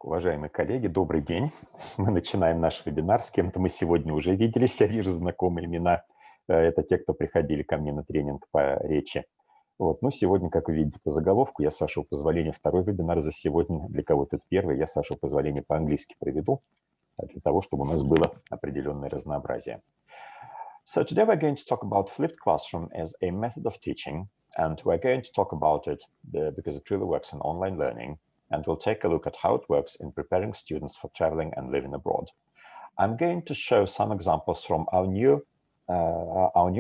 Уважаемые коллеги, добрый день. Мы начинаем наш вебинар. С кем-то мы сегодня уже виделись. Я вижу знакомые имена. Это те, кто приходили ко мне на тренинг по речи. Вот. Ну, сегодня, как вы видите по заголовку, я, с вашего позволения, второй вебинар за сегодня. Для кого-то это первый. Я, с вашего позволения, по-английски проведу, для того, чтобы у нас было определенное разнообразие. So today we're going to talk about flipped classroom as a method of teaching, and we're going to talk about it because it really works in online learning, and we'll take a look at how it works in preparing students for traveling and living abroad. I'm going to show some examples from our new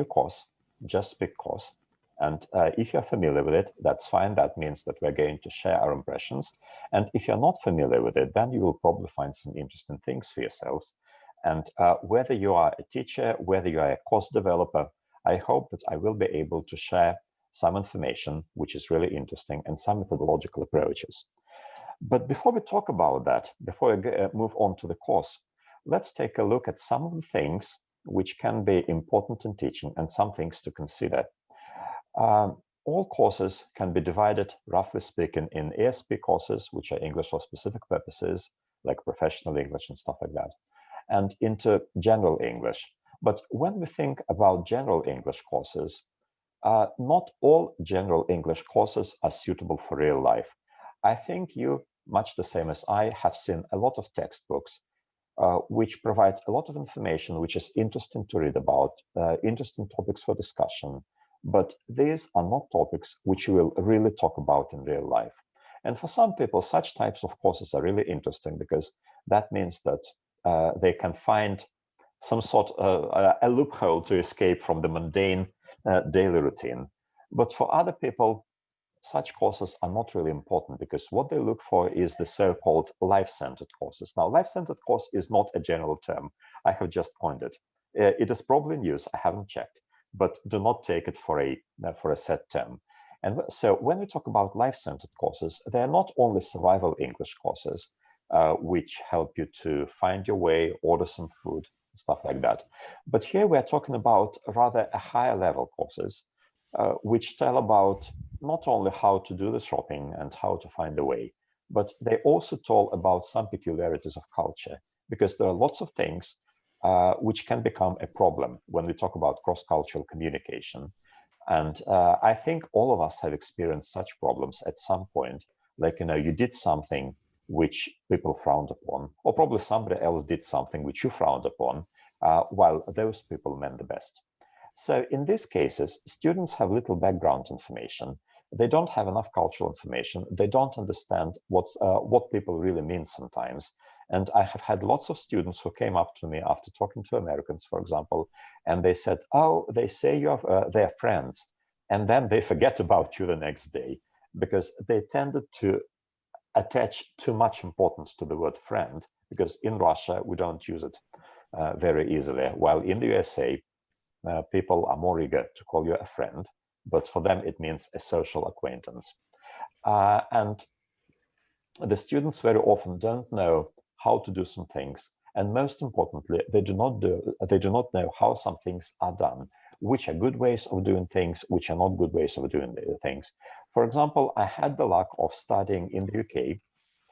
course, Just Speak course, and if you're familiar with it, that's fine. That means that we're going to share our impressions, and if you're not familiar with it, then you will probably find some interesting things for yourselves. And whether you are a teacher, whether you are a course developer, I hope that I will be able to share some information which is really interesting and some methodological approaches. But before we talk about that, before I move on to the course, let's take a look at some of the things which can be important in teaching and some things to consider. All courses can be divided, roughly speaking, in ASP courses, which are English for specific purposes, like professional English and stuff like that, and into general English. But when we think about general English courses, not all general English courses are suitable for real life. I think you, much the same as I, have seen a lot of textbooks which provide a lot of information which is interesting to read about, interesting topics for discussion, but these are not topics which you will really talk about in real life. And for some people, such types of courses are really interesting because that means that they can find some sort of a loophole to escape from the mundane daily routine. But for other people, such courses are not really important because what they look for is the so-called life-centered courses. Now, life-centered course is not a general term. I have just coined it. It is probably in use. I haven't checked, but do not take it for a set term. And so when we talk about life-centered courses, they are not only survival English courses, which help you to find your way, order some food, stuff like that. But here we're talking about rather a higher level courses, which tell about not only how to do the shopping and how to find the way, but they also tell about some peculiarities of culture, because there are lots of things which can become a problem when we talk about cross-cultural communication. And I think all of us have experienced such problems at some point, like, you did something which people frowned upon, or probably somebody else did something which you frowned upon, while those people meant the best. So in these cases, students have little background information. They don't have enough cultural information. They don't understand what people really mean sometimes. And I have had lots of students who came up to me after talking to Americans, for example, and they said, oh, they say they're friends. And then they forget about you the next day because they tended to attach too much importance to the word friend, because in Russia, we don't use it very easily, while in the USA, people are more eager to call you a friend, but for them, it means a social acquaintance. And the students very often don't know how to do some things. And most importantly, they do not know how some things are done, which are good ways of doing things, which are not good ways of doing things. For example, I had the luck of studying in the UK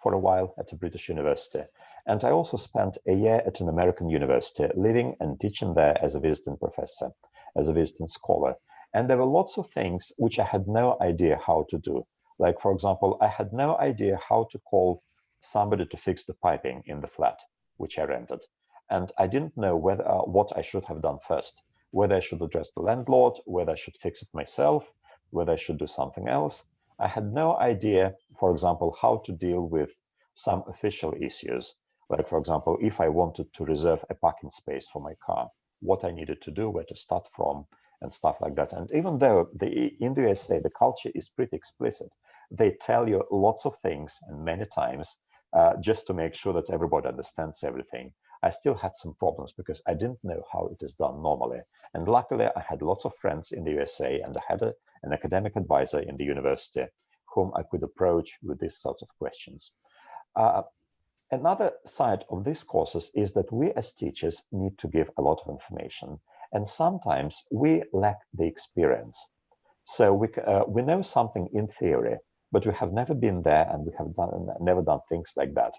for a while at a British university. And I also spent a year at an American university, living and teaching there as a visiting professor, as a visiting scholar. And there were lots of things which I had no idea how to do. Like, for example, I had no idea how to call somebody to fix the piping in the flat, which I rented. And I didn't know what I should have done first, whether I should address the landlord, whether I should fix it myself, whether I should do something else. I had no idea, for example, how to deal with some official issues. Like, for example, if I wanted to reserve a parking space for my car, what I needed to do, where to start from, and stuff like that. And even though in the USA, the culture is pretty explicit, they tell you lots of things and many times just to make sure that everybody understands everything. I still had some problems because I didn't know how it is done normally. And luckily, I had lots of friends in the USA, and I had an academic advisor in the university whom I could approach with these sorts of questions. Another side of these courses is that we as teachers need to give a lot of information, and sometimes we lack the experience. So we know something in theory, but we have never been there, and we have never done things like that.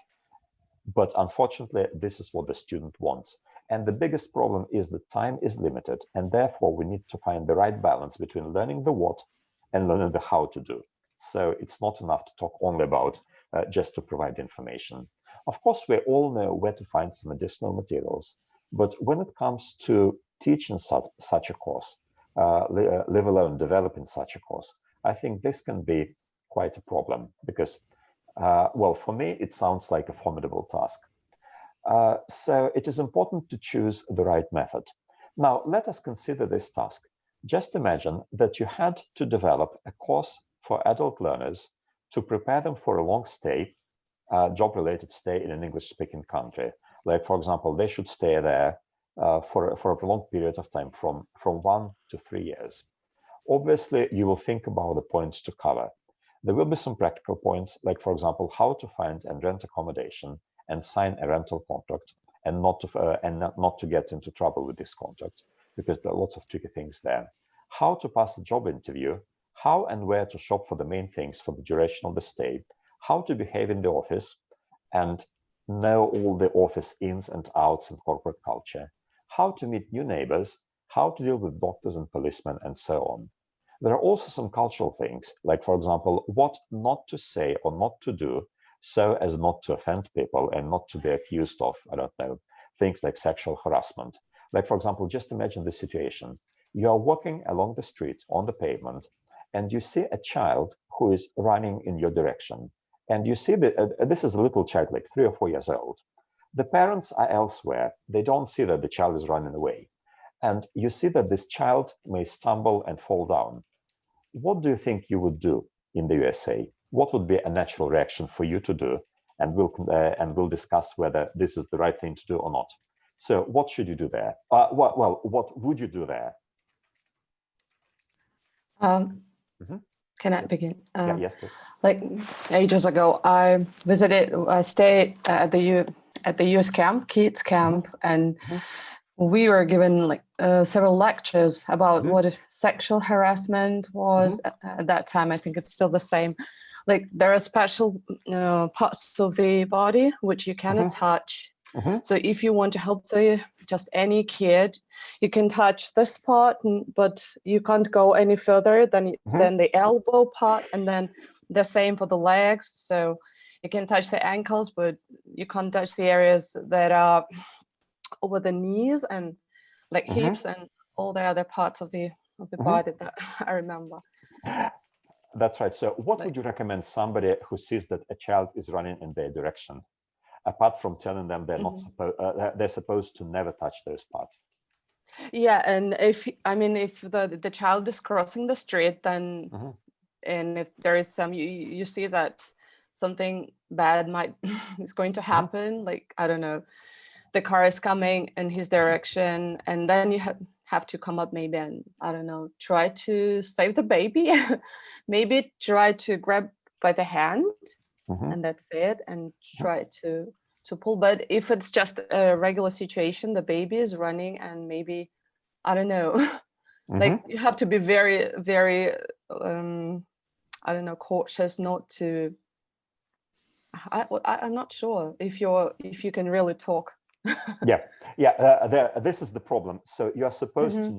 But unfortunately, this is what the student wants. And the biggest problem is that time is limited, and therefore we need to find the right balance between learning the what and learning the how to do. So it's not enough to talk only about just to provide information. Of course, we all know where to find some additional materials, but when it comes to teaching such a course, let alone developing such a course, I think this can be quite a problem because, well, for me, it sounds like a formidable task. So it is important to choose the right method. Now, let us consider this task. Just imagine that you had to develop a course for adult learners to prepare them for a long stay, job-related stay in an English-speaking country. Like, for example, they should stay there for a prolonged period of time, from 1 to 3 years. Obviously, you will think about the points to cover. There will be some practical points, like, for example, how to find and rent accommodation and sign a rental contract, and not to get into trouble with this contract, because there are lots of tricky things there. How to pass a job interview, how and where to shop for the main things for the duration of the stay, how to behave in the office, and know all the office ins and outs and corporate culture, how to meet new neighbors, how to deal with doctors and policemen, and so on. There are also some cultural things, like, for example, what not to say or not to do so as not to offend people and not to be accused of, I don't know, things like sexual harassment. Like, for example, just imagine the situation. You are walking along the street on the pavement, and you see a child who is running in your direction. And you see that this is a little child, like 3 or 4 years old. The parents are elsewhere. They don't see that the child is running away. And you see that this child may stumble and fall down. What do you think you would do in the USA? What would be a natural reaction for you to do? And we'll discuss whether this is the right thing to do or not. So what should you do there? What would you do there? Can I begin? Yeah, yes, please. Like ages ago, I stayed at the US camp, kids camp, and we were given like several lectures about what sexual harassment was at that time. I think it's still the same. Like there are special parts of the body which you cannot touch. So if you want to help just any kid, you can touch this part, but you can't go any further than the elbow part, and then the same for the legs. So you can touch the ankles, but you can't touch the areas that are over the knees and like hips and all the other parts of the body that I remember. That's right. So what would you recommend somebody who sees that a child is running in their direction, apart from telling them they're not they're supposed to never touch those parts? Yeah, and if the child is crossing the street, then and if there is some you see that something bad is going to happen, like I don't know, the car is coming in his direction, and then you have to come up maybe and I don't know, try to save the baby. Maybe try to grab by the hand and that's it, and try to pull. But if it's just a regular situation, the baby is running and maybe I don't know, like you have to be very, very I don't know, cautious not to. I'm not sure if you can really talk. This is the problem. So you are supposed to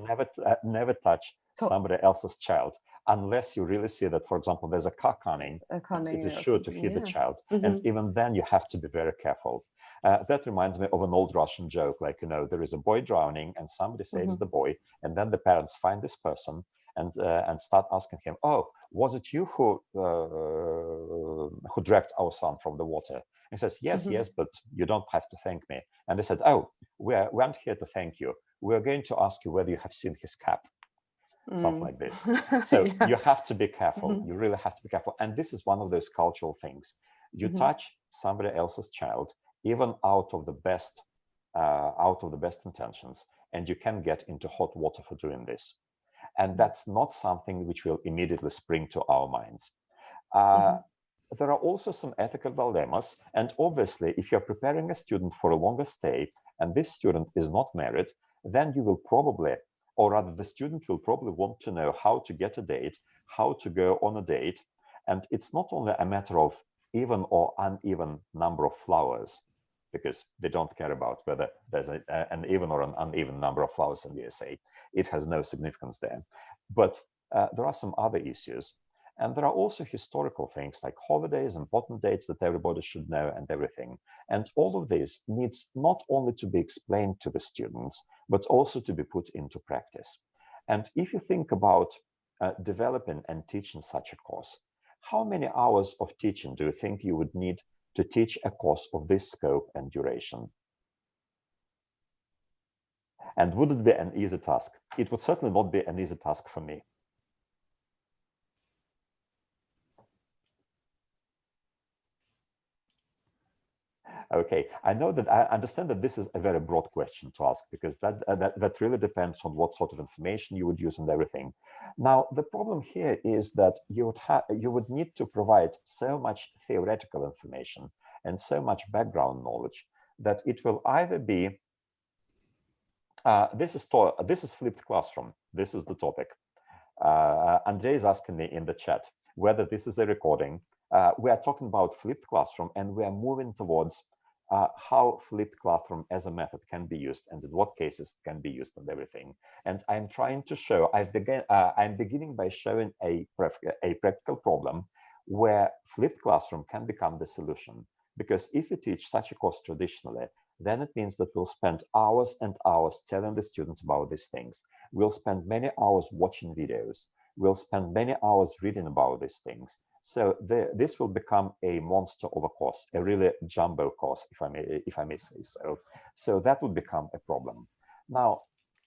never touch somebody else's child unless you really see that, for example, there's a car coming. It is sure to hit the child, and even then you have to be very careful. That reminds me of an old Russian joke, like, you know, there is a boy drowning and somebody saves the boy, and then the parents find this person and start asking him, "Oh, was it you who dragged our son from the water?" He says, yes, but you don't have to thank me. And they said, "Oh, we aren't here to thank you. We're going to ask you whether you have seen his cap." Something like this. So you have to be careful. You really have to be careful. And this is one of those cultural things. You touch somebody else's child, even out of the best intentions, and you can get into hot water for doing this. And that's not something which will immediately spring to our minds. There are also some ethical dilemmas. And obviously, if you're preparing a student for a longer stay, and this student is not married, then you will probably, or rather the student will probably want to know how to get a date, how to go on a date. And it's not only a matter of even or uneven number of flowers. because they don't care about whether there's an even or an uneven number of flowers in the essay. It has no significance there. But there are some other issues. And there are also historical things like holidays, important dates that everybody should know and everything. And all of this needs not only to be explained to the students, but also to be put into practice. And if you think about developing and teaching such a course, how many hours of teaching do you think you would need to teach a course of this scope and duration? And would it be an easy task? It would certainly not be an easy task for me. Okay, I know that I understand that this is a very broad question to ask, because that really depends on what sort of information you would use and everything. Now, the problem here is that you would need to provide so much theoretical information and so much background knowledge that it will either be this is flipped classroom. This is the topic. Andrei is asking me in the chat whether this is a recording. We are talking about flipped classroom, and we are moving towards how flipped classroom as a method can be used and in what cases it can be used and everything. And I'm trying to show, I'm beginning by showing a practical problem where flipped classroom can become the solution. Because if you teach such a course traditionally, then it means that we'll spend hours and hours telling the students about these things. We'll spend many hours watching videos. We'll spend many hours reading about these things. So this will become a monster of a course, a really jumbo course, if I may say so. So that would become a problem. Now,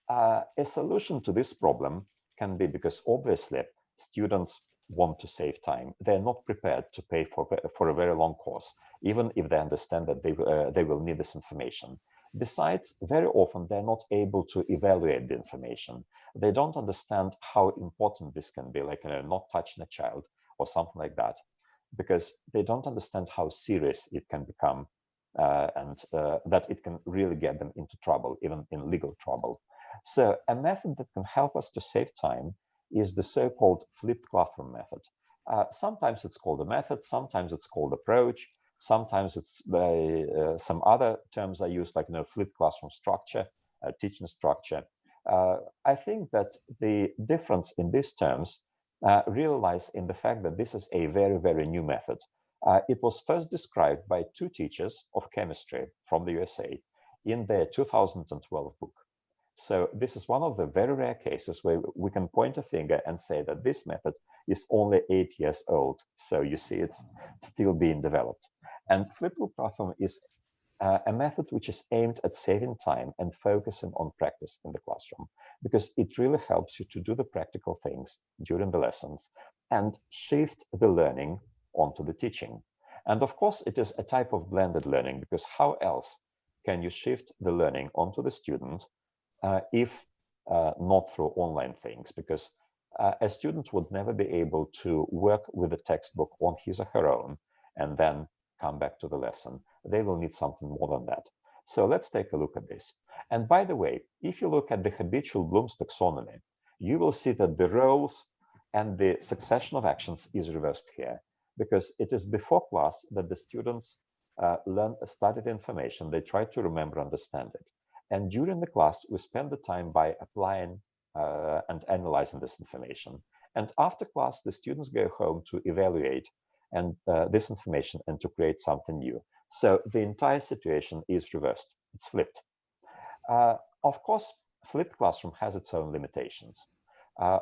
a solution to this problem can be, because obviously students want to save time. They're not prepared to pay for a very long course, even if they understand that they will need this information. Besides, very often they're not able to evaluate the information. They don't understand how important this can be, like not touching a child or something like that, because they don't understand how serious it can become and that it can really get them into trouble, even in legal trouble. So a method that can help us to save time is the so-called flipped classroom method. Sometimes it's called a method, sometimes it's called approach, sometimes it's some other terms are used, like flipped classroom structure, teaching structure. I think that the difference in these terms really lies in the fact that this is a very, very new method. It was first described by two teachers of chemistry from the USA in their 2012 book. So this is one of the very rare cases where we can point a finger and say that this method is only 8 years old. So you see it's still being developed. And flipped classroom is a method which is aimed at saving time and focusing on practice in the classroom, because it really helps you to do the practical things during the lessons and shift the learning onto the teaching. And of course, it is a type of blended learning, because how else can you shift the learning onto the student if not through online things? Because a student would never be able to work with the textbook on his or her own and then come back to the lesson. They will need something more than that. So let's take a look at this. And by the way, if you look at the habitual Bloom's taxonomy, you will see that the roles and the succession of actions is reversed here, because it is before class that the students study the information, they try to remember, understand it. And during the class, we spend the time by applying and analyzing this information. And after class, the students go home to evaluate and this information and to create something new. So the entire situation is reversed. It's flipped. Of course, flipped classroom has its own limitations.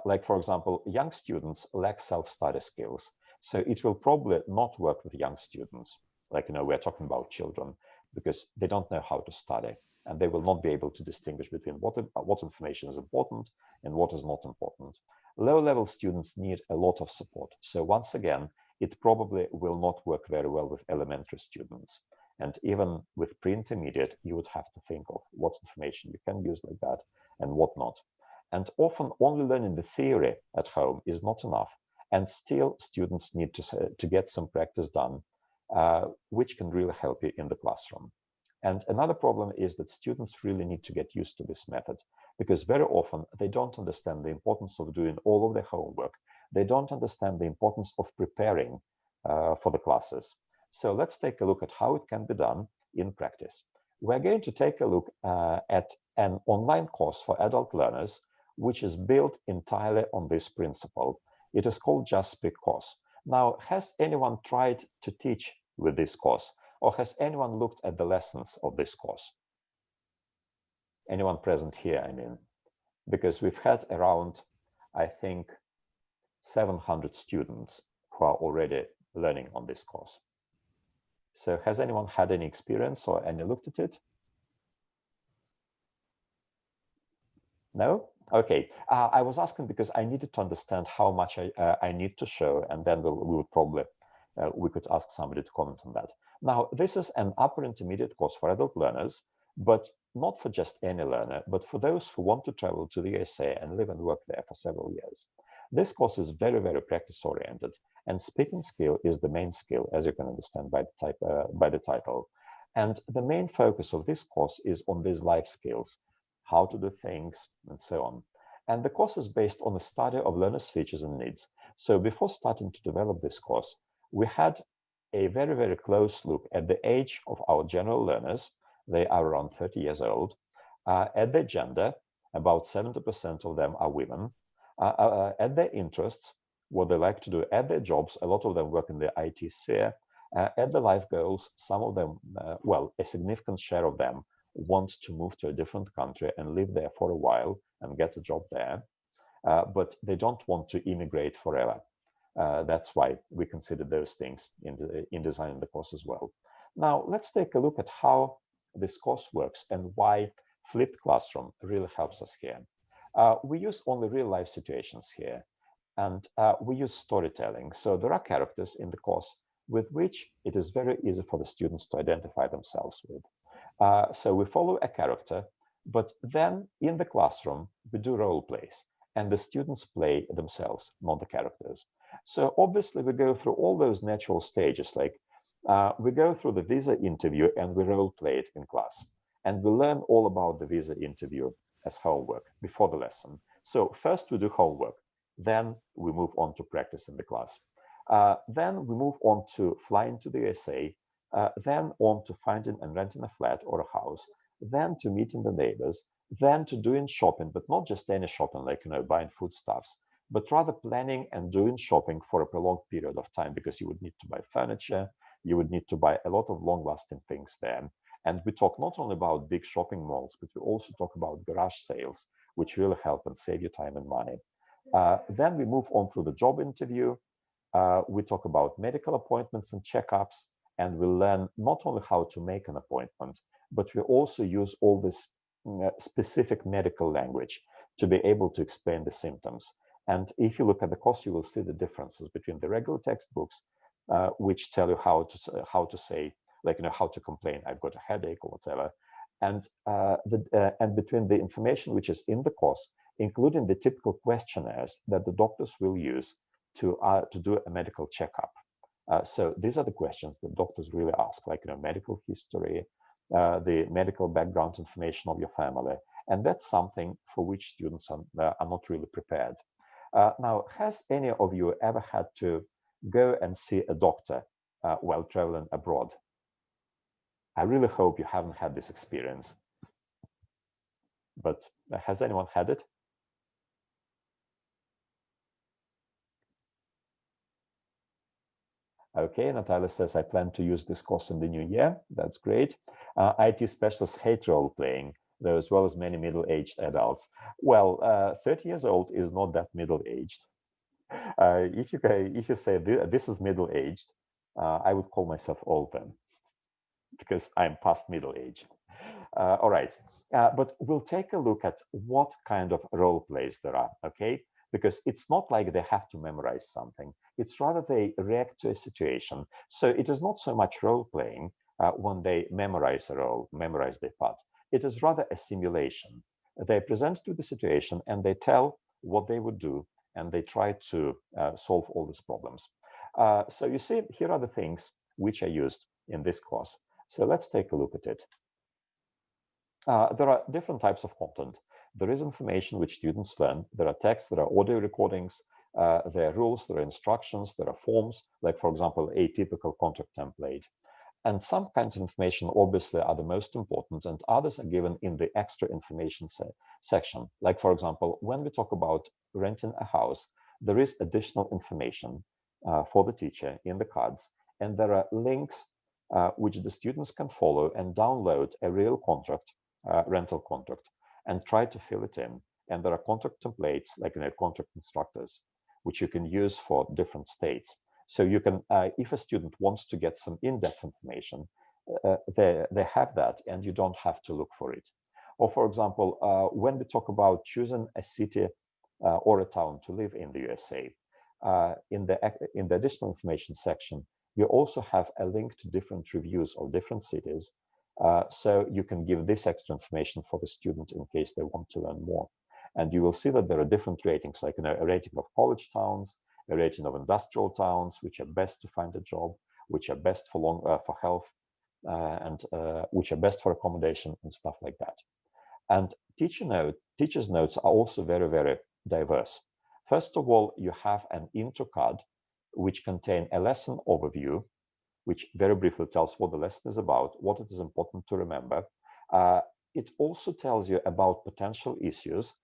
Like, for example, young students lack self-study skills. So it will probably not work with young students. Like, we're talking about children, because they don't know how to study, and they will not be able to distinguish between what information is important and what is not important. Low-level students need a lot of support. So once again, it probably will not work very well with elementary students. And even with pre-intermediate, you would have to think of what information you can use like that and what not. And often only learning the theory at home is not enough. And still students need to get some practice done, which can really help you in the classroom. And another problem is that students really need to get used to this method, because very often they don't understand the importance of doing all of their homework. They don't understand the importance of preparing for the classes. So let's take a look at how it can be done in practice. We're going to take a look at an online course for adult learners, which is built entirely on this principle. It is called Just Speak course. Now, has anyone tried to teach with this course, or has anyone looked at the lessons of this course? Anyone present here, I mean, because we've had around, I think, 700 students who are already learning on this course. So has anyone had any experience or any looked at it? No? Okay. I was asking because I needed to understand how much I need to show, and then we would probably, we could ask somebody to comment on that. Now, this is an upper intermediate course for adult learners, but not for just any learner, but for those who want to travel to the USA and live and work there for several years. This course is very, very practice-oriented, and speaking skill is the main skill, as you can understand by the title. And the main focus of this course is on these life skills, how to do things, and so on. And the course is based on a study of learners' features and needs. So before starting to develop this course, we had a very, very close look at the age of our general learners. They are around 30 years old. At their gender, about 70% of them are women. At their interests, what they like to do, at their jobs, a lot of them work in the IT sphere. At the life goals, some of them, well, a significant share of them want to move to a different country and live there for a while and get a job there, but they don't want to immigrate forever. That's why we consider those things in designing the course as well. Now, let's take a look at how this course works and why flipped classroom really helps us here. We use only real-life situations here, and we use storytelling. So there are characters in the course with which it is very easy for the students to identify themselves with. So we follow a character, but then in the classroom, we do role plays, and the students play themselves, not the characters. So obviously, we go through all those natural stages, like we go through the visa interview and we role play it in class. And we learn all about the visa interview as homework before the lesson. So first we do homework, then we move on to practice in the class. Then we move on to flying to the USA, then on to finding and renting a flat or a house, then to meeting the neighbors, then to doing shopping, but not just any shopping, like, buying foodstuffs, but rather planning and doing shopping for a prolonged period of time, because you would need to buy furniture, you would need to buy a lot of long-lasting things there. And we talk not only about big shopping malls, but we also talk about garage sales, which really help and save you time and money. Then we move on through the job interview. We talk about medical appointments and checkups, and we learn not only how to make an appointment, but we also use all this specific medical language to be able to explain the symptoms. And if you look at the course, you will see the differences between the regular textbooks, which tell you how to say, like, how to complain, I've got a headache or whatever, and between the information which is in the course, including the typical questionnaires that the doctors will use to do a medical checkup. So these are the questions that doctors really ask, like, medical history, the medical background information of your family, and that's something for which students are not really prepared. Now, has any of you ever had to go and see a doctor while traveling abroad? I really hope you haven't had this experience, but has anyone had it? Okay, Natalia says, I plan to use this course in the new year. That's great. IT specialists hate role-playing, though, as well as many middle-aged adults. Well, 30 years old is not that middle-aged. If you say this is middle-aged, I would call myself old then, because I'm past middle age. All right, but we'll take a look at what kind of role plays there are, okay? Because it's not like they have to memorize something. It's rather they react to a situation. So it is not so much role playing when they memorize a role, memorize their part. It is rather a simulation. They present to the situation and they tell what they would do, and they try to solve all these problems. So you see, here are the things which are used in this course. So let's take a look at it. There are different types of content. There is information which students learn. There are texts, there are audio recordings, there are rules, there are instructions, there are forms, like, for example, a typical contract template. And some kinds of information obviously are the most important, and others are given in the extra information section. Like, for example, when we talk about renting a house, there is additional information for the teacher in the cards, and there are links which the students can follow and download a real contract, rental contract, and try to fill it in. And there are contract templates, like contract instructors, which you can use for different states. So you can, if a student wants to get some in-depth information, they have that, and you don't have to look for it. Or, for example, when we talk about choosing a city or a town to live in the USA, in the additional information section, you also have a link to different reviews of different cities. So you can give this extra information for the student in case they want to learn more. And you will see that there are different ratings, like a rating of college towns, a rating of industrial towns, which are best to find a job, which are best for health, and which are best for accommodation and stuff like that. And teacher's notes are also very, very diverse. First of all, you have an intro card, which contain a lesson overview, which very briefly tells what the lesson is about, what it is important to remember. It also tells you about potential issues.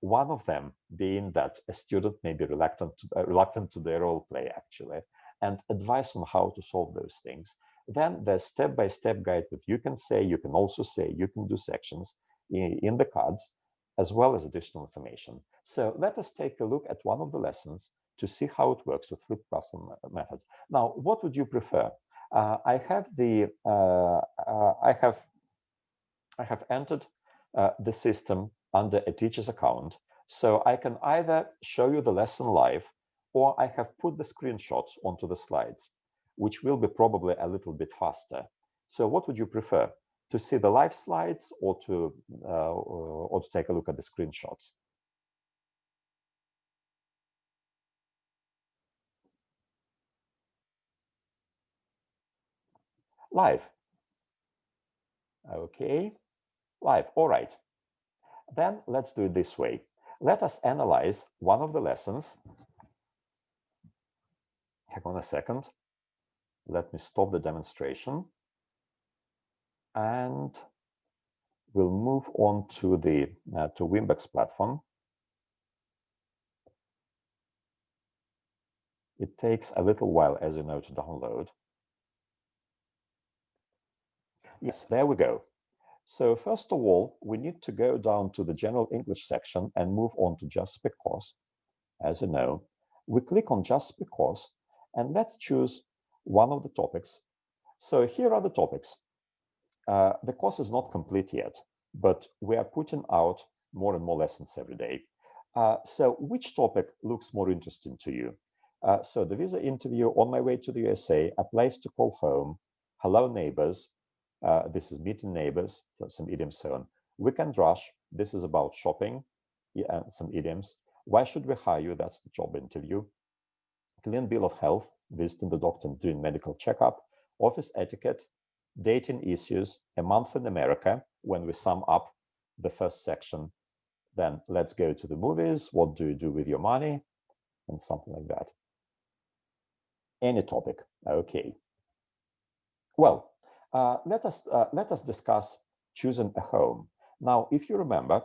One of them being that a student may be reluctant to their role play, actually, and advice on how to solve those things. Then there's step-by-step guide that you can say, you can also say, you can do sections in the cards, as well as additional information. So let us take a look at one of the lessons to see how it works with flipped classroom method. Now, what would you prefer? I have entered the system under a teacher's account, so I can either show you the lesson live, or I have put the screenshots onto the slides, which will be probably a little bit faster. So what would you prefer? To see the live slides, or to take a look at the screenshots? Live. Okay, live. All right. Then let's do it this way. Let us analyze one of the lessons. Hang on a second. Let me stop the demonstration. And we'll move on to the to Wimbex platform. It takes a little while, as you know, to download. Yes, there we go. So first of all, we need to go down to the general English section and move on to Just Because. As you know, we click on Just Because, and let's choose one of the topics. So here are the topics. The course is not complete yet, but we are putting out more and more lessons every day. So which topic looks more interesting to you? So the visa interview, On My Way to the USA, A Place to Call Home, Hello Neighbors, this is Meeting Neighbors, so some idioms, so on. Weekend Rush, this is about shopping, yeah, some idioms. Why should we hire you? That's the job interview. Clean Bill of Health, visiting the doctor and doing medical checkup. Office etiquette, dating issues, A Month in America, when we sum up the first section. Then let's go to the movies. What do you do with your money? And something like that. Any topic. Okay. Well, let us discuss choosing a home. Now, if you remember,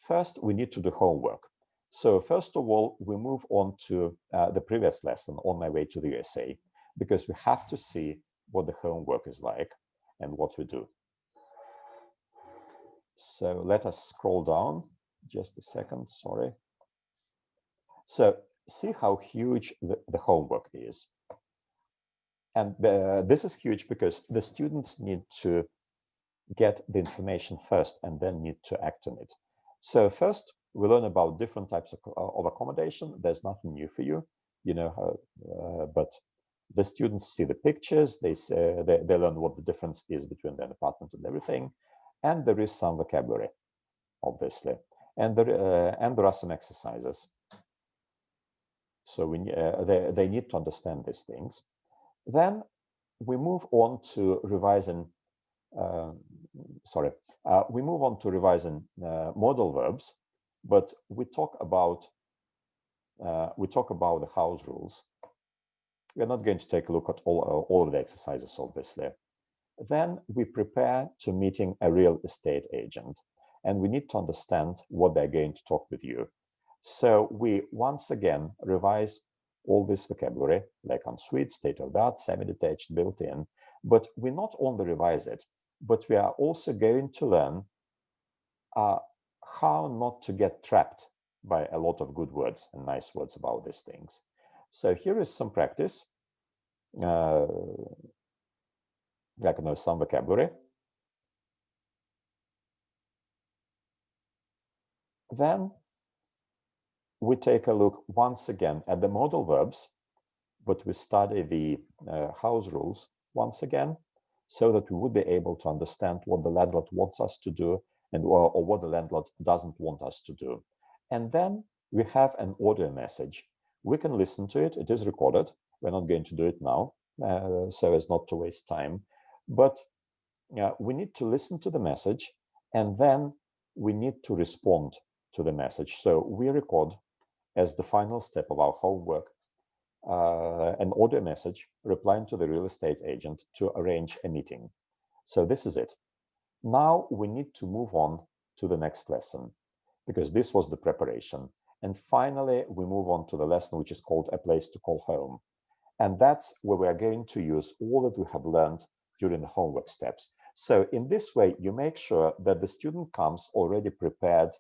first we need to do homework. So first of all, we move on to the previous lesson, On My Way to the USA, because we have to see what the homework is like and what we do. So let us scroll down just a second, sorry. So see how huge the homework is. And this is huge because the students need to get the information first and then need to act on it. So first, we learn about different types of accommodation. There's nothing new for you, you know, but the students see the pictures, they learn what the difference is between the apartment and everything. And there is some vocabulary, obviously. And there are some exercises. So they need to understand these things. Then we move on to revising we move on to revising modal verbs, but we talk about the house rules. We're not going to take a look at all of the exercises, obviously. Then we prepare to meeting a real estate agent, and we need to understand what they're going to talk with you. So we once again revise all this vocabulary, like ensuite, state-of-the-art, semi-detached, built-in, but we not only revise it, but we are also going to learn how not to get trapped by a lot of good words and nice words about these things. So here is some practice. Like some vocabulary. Then we take a look once again at the modal verbs, but we study the house rules once again, so that we would be able to understand what the landlord wants us to do and or what the landlord doesn't want us to do. And then we have an audio message. We can listen to it. It is recorded. We're not going to do it now, so as not to waste time. But we need to listen to the message, and then we need to respond to the message. So we record as the final step of our homework an audio message replying to the real estate agent to arrange a meeting. So this is it. Now we need to move on to the next lesson, because this was the preparation. And finally, we move on to the lesson which is called A Place to Call Home. And that's where we are going to use all that we have learned during the homework steps. So in this way, you make sure that the student comes already prepared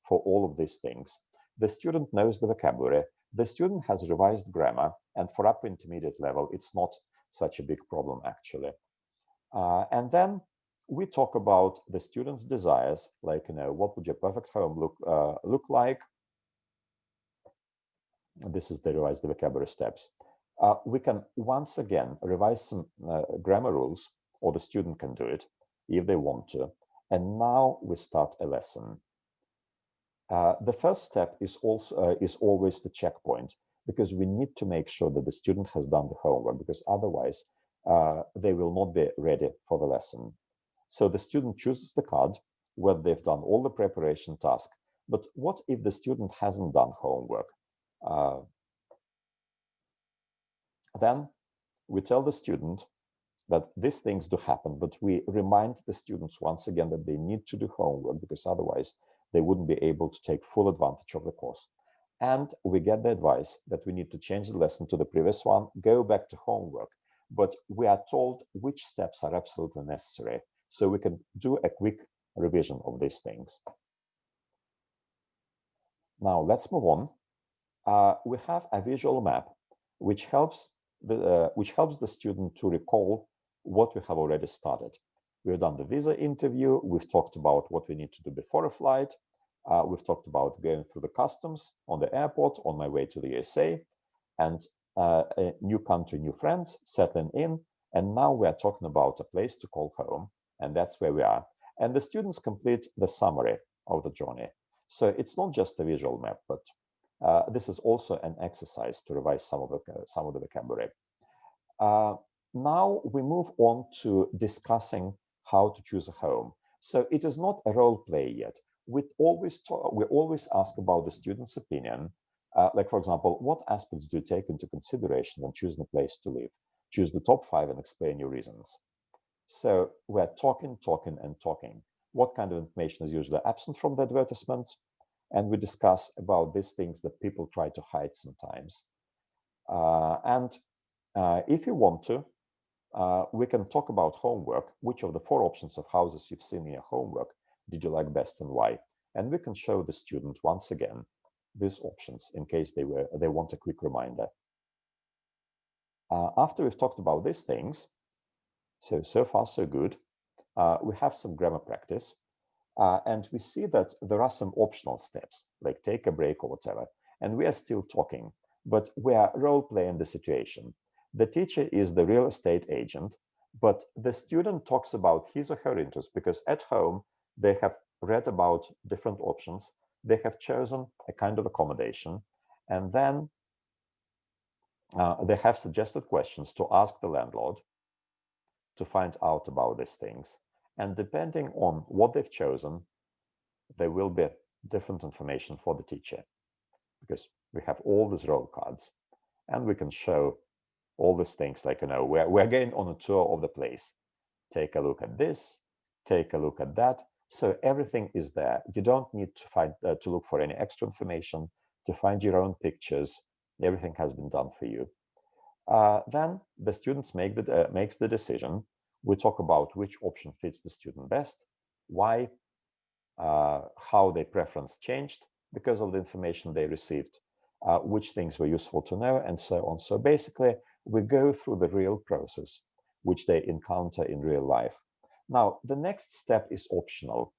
for all of these things. The student knows the vocabulary, the student has revised grammar, and for upper intermediate level, it's not such a big problem, actually. And then we talk about the student's desires, like, what would your perfect home look like? This is the revised vocabulary steps. We can once again revise some grammar rules, or the student can do it if they want to. And now we start a lesson. The first step is always the checkpoint, because we need to make sure that the student has done the homework, because otherwise they will not be ready for the lesson. So the student chooses the card where they've done all the preparation task. But what if the student hasn't done homework? Then we tell the student that these things do happen, but we remind the students once again that they need to do homework, because otherwise they wouldn't be able to take full advantage of the course. And we get the advice that we need to change the lesson to the previous one, go back to homework, but we are told which steps are absolutely necessary, so we can do a quick revision of these things. Now let's move on. We have a visual map which helps the student to recall what we have already started. We've done the visa interview. We've talked about what we need to do before a flight. We've talked about going through the customs on the airport on my way to the USA, and a new country, new friends, settling in. And now we're talking about a place to call home, and that's where we are. And the students complete the summary of the journey. So it's not just a visual map, but this is also an exercise to revise some of the vocabulary. Now we move on to discussing how to choose a home. So it is not a role play yet. We always ask about the student's opinion. Like, for example, what aspects do you take into consideration when choosing a place to live? Choose the top 5 and explain your reasons. So we're talking. What kind of information is usually absent from the advertisements? And we discuss about these things that people try to hide sometimes. If you want to, we can talk about homework. Which of the 4 options of houses you've seen in your homework did you like best and why? And we can show the student once again these options in case they want a quick reminder. After we've talked about these things, so far so good, we have some grammar practice. And we see that there are some optional steps, like take a break or whatever. And we are still talking, but we are role-playing the situation. The teacher is the real estate agent, but the student talks about his or her interest, because at home, they have read about different options. They have chosen a kind of accommodation, and then they have suggested questions to ask the landlord to find out about these things. And depending on what they've chosen, there will be different information for the teacher, because we have all these role cards, and we can show all these things, like, we're going on a tour of the place. Take a look at this, take a look at that. So everything is there. You don't need to find to look for any extra information, to find your own pictures. Everything has been done for you. Then the students makes the decision. We talk about which option fits the student best, why, how their preference changed because of the information they received, which things were useful to know, and so on. So basically, we go through the real process, which they encounter in real life. Now, the next step is optional.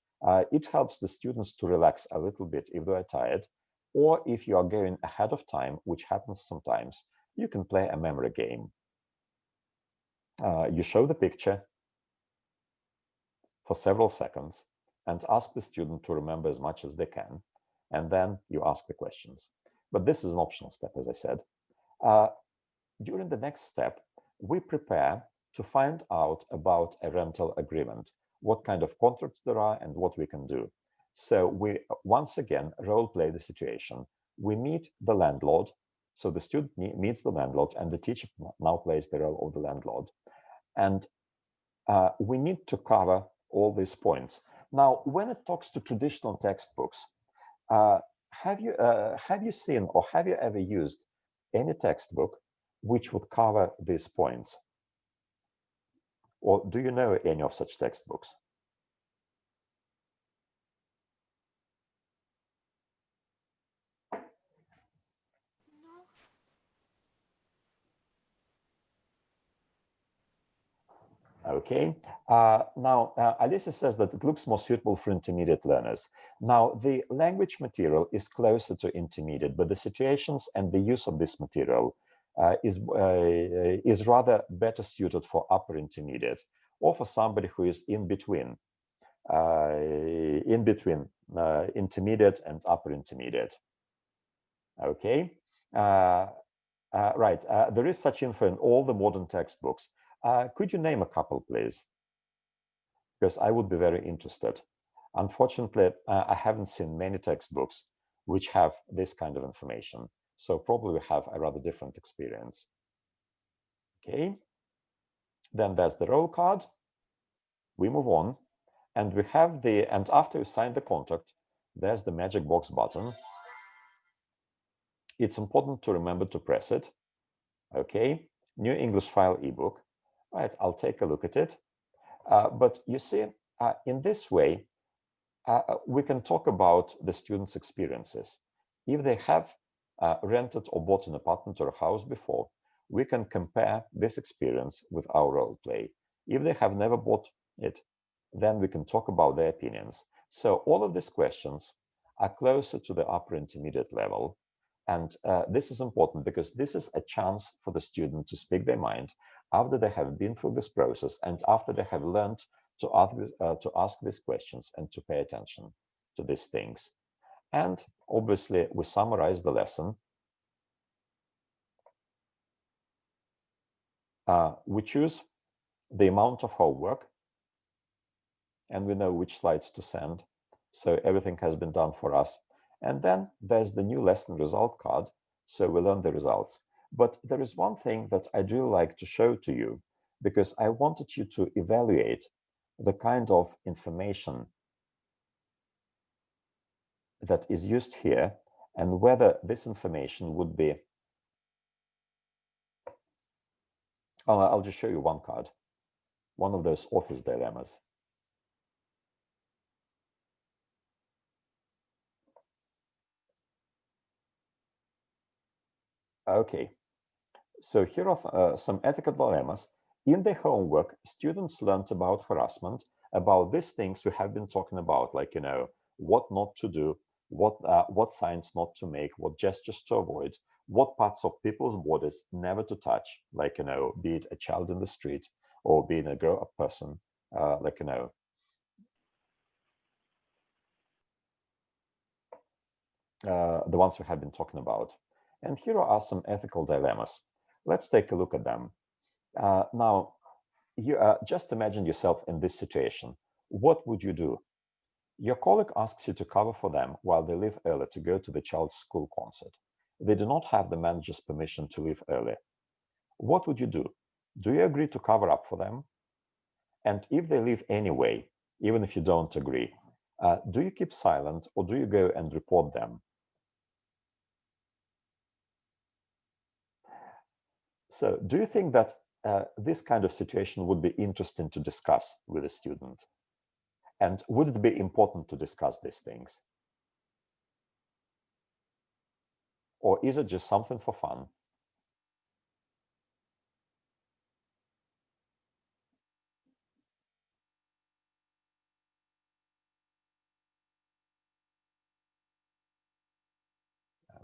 It helps the students to relax a little bit if they're tired, or if you are going ahead of time, which happens sometimes, you can play a memory game. You show the picture for several seconds and ask the student to remember as much as they can, and then you ask the questions. But this is an optional step, as I said. During the next step, we prepare to find out about a rental agreement, what kind of contracts there are and what we can do. So we once again role play the situation. We meet the landlord. So the student meets the landlord, and the teacher now plays the role of the landlord. And we need to cover all these points. Now, when it talks to traditional textbooks, have you seen or have you ever used any textbook which would cover these points? Or do you know any of such textbooks? Okay. Now, Alicia says that it looks more suitable for intermediate learners. Now, the language material is closer to intermediate, but the situations and the use of this material is rather better suited for upper intermediate, or for somebody who is in between intermediate and upper intermediate. Okay. Right. There is such info in all the modern textbooks. Could you name a couple, please? Because I would be very interested. Unfortunately, I haven't seen many textbooks which have this kind of information. So probably we have a rather different experience. Okay. Then there's the roll card. We move on. And we have and after you sign the contract, there's the magic box button. It's important to remember to press it. Okay. New English file ebook. Right, I'll take a look at it. But you see, in this way, we can talk about the students' experiences. If they have rented or bought an apartment or a house before, we can compare this experience with our role play. If they have never bought it, then we can talk about their opinions. So all of these questions are closer to the upper intermediate level. And this is important because this is a chance for the student to speak their mind after they have been through this process and after they have learned to ask these questions and to pay attention to these things. And obviously, we summarize the lesson. We choose the amount of homework, and we know which slides to send. So everything has been done for us. And then there's the new lesson result card. So we learn the results. But there is one thing that I'd really like to show to you, because I wanted you to evaluate the kind of information that is used here and whether this information would be. I'll just show you one card, one of those office dilemmas. Okay, so here are some ethical dilemmas. In the homework, students learned about harassment, about these things we have been talking about, like, what not to do, what signs not to make, what gestures to avoid, what parts of people's bodies never to touch, like, be it a child in the street or being a grown-up person, like, the ones we have been talking about. And here are some ethical dilemmas. Let's take a look at them. Now, you just imagine yourself in this situation. What would you do? Your colleague asks you to cover for them while they leave early to go to the child's school concert. They do not have the manager's permission to leave early. what would you do? Do you agree to cover up for them? And if they leave anyway, even if you don't agree, do you keep silent or do you go and report them? So do you think that this kind of situation would be interesting to discuss with a student? And would it be important to discuss these things? Or is it just something for fun?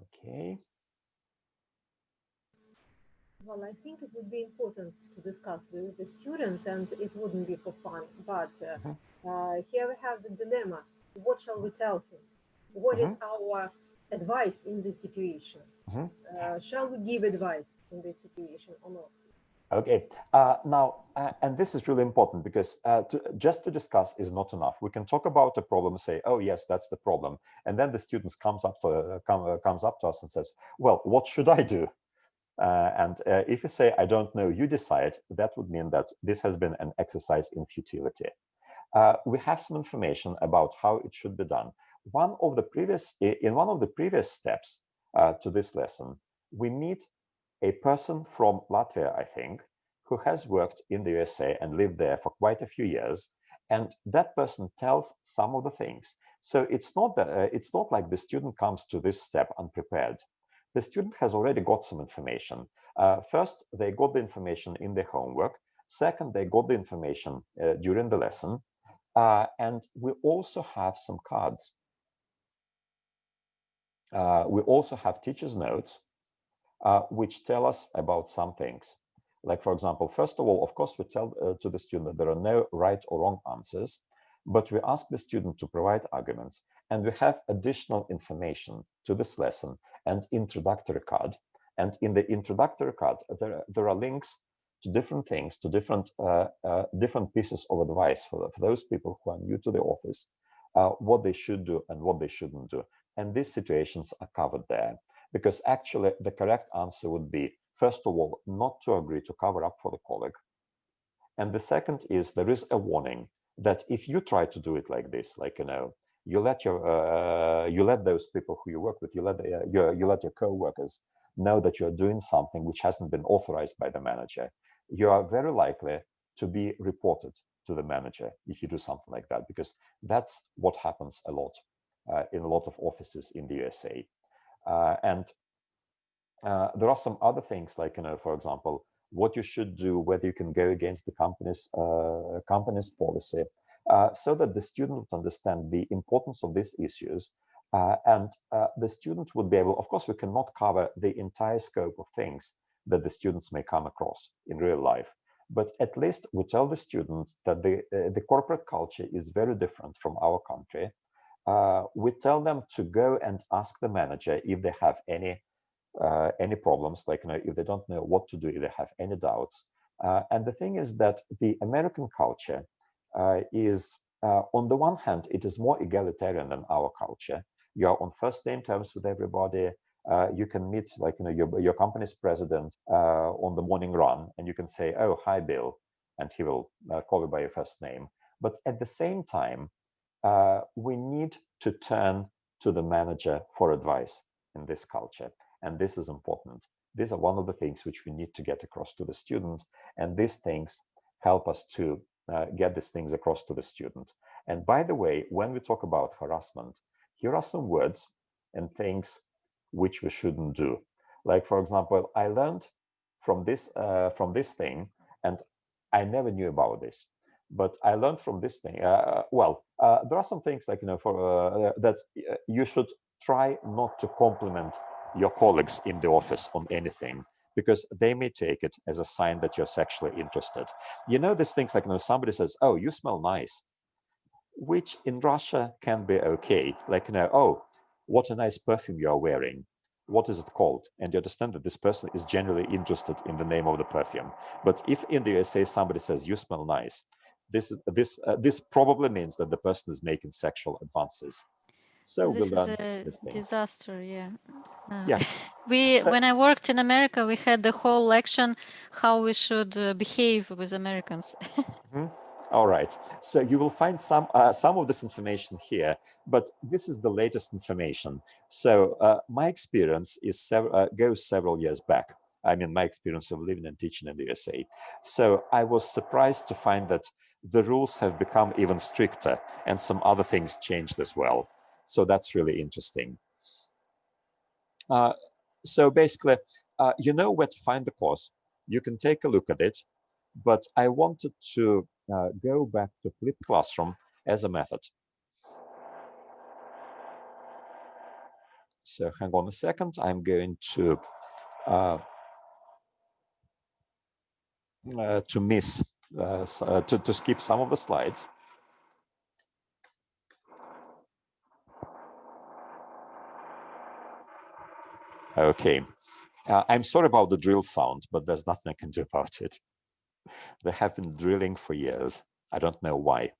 Okay. Well, I think it would be important to discuss with the students, and it wouldn't be for fun. But here we have the dilemma. What shall we tell him? What is our advice in this situation? Shall we give advice in this situation or not? Okay. Now, and this is really important because just to discuss is not enough. We can talk about a problem, say, "Oh yes, that's the problem," and then the students comes up to us and says, "Well, what should I do?" And if you say, "I don't know, you decide," that would mean that this has been an exercise in futility. We have some information about how it should be done. In one of the previous steps to this lesson, we meet a person from Latvia, I think, who has worked in the USA and lived there for quite a few years. And that person tells some of the things. So it's not like the student comes to this step unprepared. The student has already got some information. First, they got the information in their homework. Second, they got the information during the lesson. And we also have some cards. We also have teacher's notes, which tell us about some things. Like, for example, first of all, of course, we tell to the student that there are no right or wrong answers, but we ask the student to provide arguments. And we have additional information to this lesson and introductory card. And in the introductory card, there are links to different things, to different pieces of advice for those people who are new to the office, what they should do and what they shouldn't do. And these situations are covered there. Because actually the correct answer would be, first of all, not to agree to cover up for the colleague. And the second is there is a warning that if you try to do it like this, like, you let those people who you work with, you let your co-workers know that you're doing something which hasn't been authorized by the manager, you are very likely to be reported to the manager if you do something like that, because that's what happens a lot in a lot of offices in the USA. And there are some other things like, for example, what you should do, whether you can go against the company's policy, so that the student would understand the importance of these issues. And the student would be able, of course, we cannot cover the entire scope of things that the students may come across in real life. But at least we tell the students that the corporate culture is very different from our country. We tell them to go and ask the manager if they have any problems, like, if they don't know what to do, if they have any doubts. And the thing is that the American culture is, on the one hand, it is more egalitarian than our culture. You're on first name terms with everybody. You can meet, like, your company's president on the morning run, and you can say, "Oh, hi, Bill," and he will call you by your first name. But at the same time, we need to turn to the manager for advice in this culture. And this is important. These are one of the things which we need to get across to the student. And these things help us to get these things across to the student. And by the way, when we talk about harassment, here are some words and things which we shouldn't do. Like, for example, I learned from this thing, and I never knew about this. But I learned from this thing. There are some things like, that you should try not to compliment your colleagues in the office on anything, because they may take it as a sign that you're sexually interested. These things like, somebody says, "Oh, you smell nice," which in Russia can be okay. Like, "Oh, what a nice perfume you are wearing. What is it called?" And you understand that this person is genuinely interested in the name of the perfume. But if in the USA somebody says, "You smell nice," this probably means that the person is making sexual advances. So we This is learn a these things. disaster, yeah. Yeah. When I worked in America, we had the whole lection how we should behave with Americans. All right. So you will find some of this information here, but this is the latest information. So my experience is goes several years back. I mean, my experience of living and teaching in the USA. So I was surprised to find that the rules have become even stricter and some other things changed as well. So that's really interesting. So basically, you know where to find the course. You can take a look at it, but I wanted to go back to flipped classroom as a method. So hang on a second, I'm going to skip some of the slides. Okay, I'm sorry about the drill sound, but there's nothing I can do about it. They have been drilling for years. I don't know why,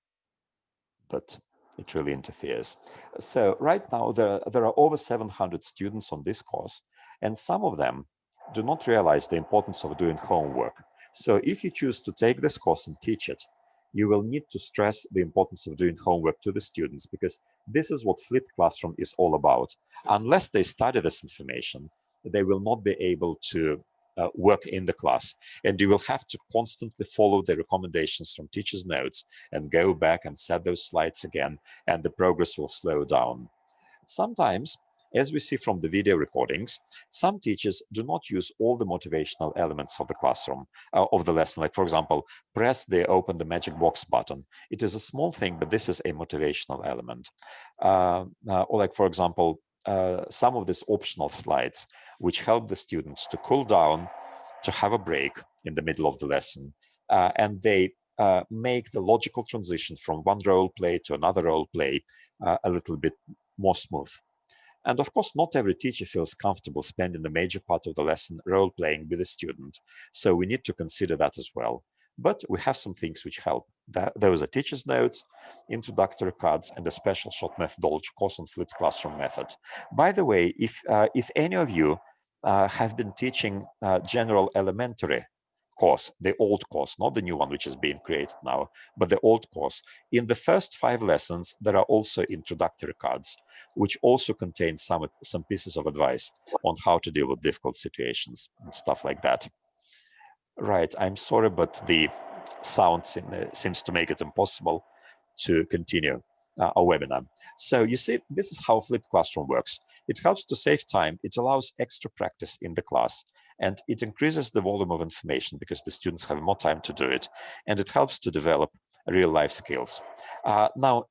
but it really interferes. So right now, there are over 700 students on this course, and some of them do not realize the importance of doing homework. So if you choose to take this course and teach it, you will need to stress the importance of doing homework to the students, because this is what flipped classroom is all about. Unless they study this information, they will not be able to work in the class, and you will have to constantly follow the recommendations from teachers' notes and go back and set those slides again, and the progress will slow down. Sometimes, as we see from the video recordings, some teachers do not use all the motivational elements of the classroom, of the lesson. Like, for example, press the open the magic box button. It is a small thing, but this is a motivational element. Or like, for example, some of these optional slides, which help the students to cool down, to have a break in the middle of the lesson, and they make the logical transition from one role play to another role play a little bit more smooth. And of course, not every teacher feels comfortable spending the major part of the lesson role-playing with a student. So we need to consider that as well. But we have some things which help. Those are teacher's notes, introductory cards, and a special short methodology course on flipped classroom method. By the way, if any of you have been teaching general elementary course, the old course, not the new one which is being created now, but the old course, in the first 5 lessons, there are also introductory cards, which also contain some pieces of advice on how to deal with difficult situations and stuff like that. Right, I'm sorry, but the sound seems to make it impossible to continue our webinar. So you see, this is how flipped classroom works. It helps to save time. It allows extra practice in the class, and it increases the volume of information because the students have more time to do it, and it helps to develop real life skills. Now,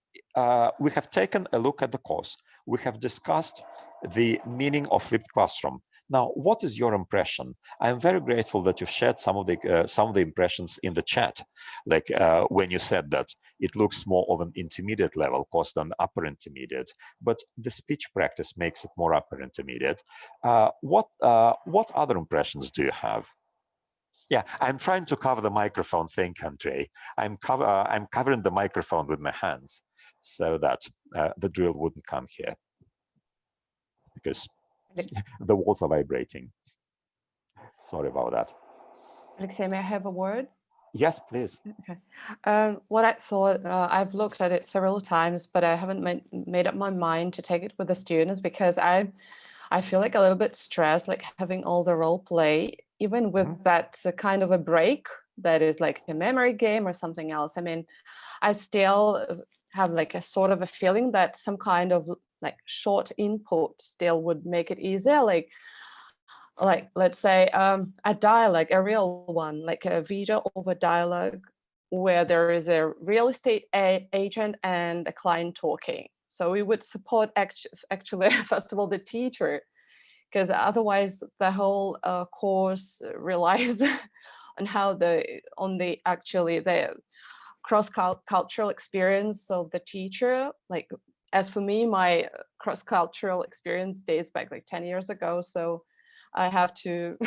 we have taken a look at the course. We have discussed the meaning of flipped classroom. Now, what is your impression? I'm very grateful that you've shared some of the impressions in the chat, like when you said that it looks more of an intermediate level course than upper intermediate, but the speech practice makes it more upper intermediate. What other impressions do you have? Yeah, I'm trying to cover the microphone thing, Andre. I'm covering the microphone with my hands so that the drill wouldn't come here, because the walls are vibrating. Sorry about that. Alexei, may I have a word? Yes, please. Okay. What I thought, I've looked at it several times, but I haven't made up my mind to take it with the students, because I feel like a little bit stressed, like having all the role play, even with that kind of a break that is like a memory game or something else. I mean, I still have like a sort of a feeling that some kind of like short input still would make it easier. Like let's say a dialogue, a real one, like a video over dialogue, where there is a real estate agent and a client talking. So we would support actually first of all the teacher, because otherwise the whole course relies on how the cross-cultural experience of the teacher. Like, as for me, my cross-cultural experience dates back like 10 years ago, so I have to